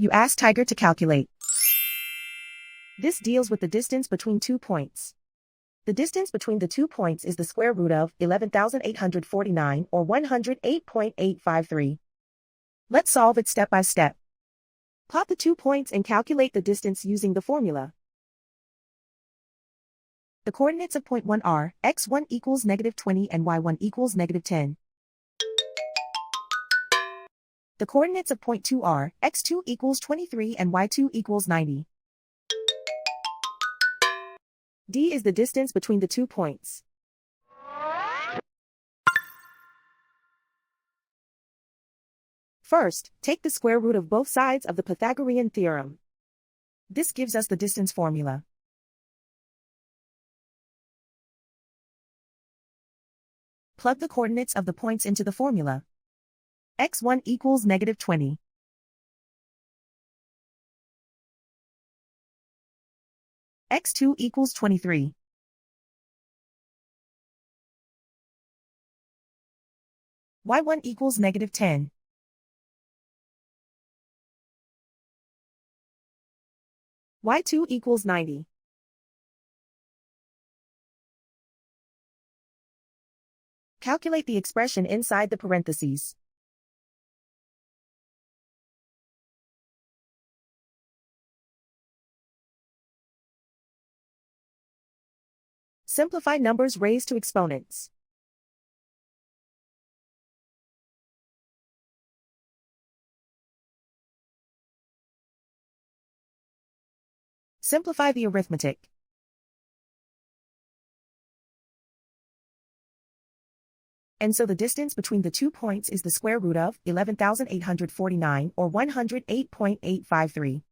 You ask Tiger to calculate. This deals with the distance between 2 points. The distance between the 2 points is the square root of 11,849 or 108.853. Let's solve it step by step. Plot the 2 points and calculate the distance using the formula. The coordinates of point 1 are x1 equals -20 and y1 equals -10. The coordinates of point 2 are x2 equals 23 and y2 equals 90. D is the distance between the 2 points. First, take the square root of both sides of the Pythagorean theorem. This gives us the distance formula. Plug the coordinates of the points into the formula. x1 equals -20. x2 equals 23. y1 equals -10. y2 equals 90. Calculate the expression inside the parentheses. Simplify numbers raised to exponents. Simplify the arithmetic. And so the distance between the 2 points is the square root of 11,849 or 108.853.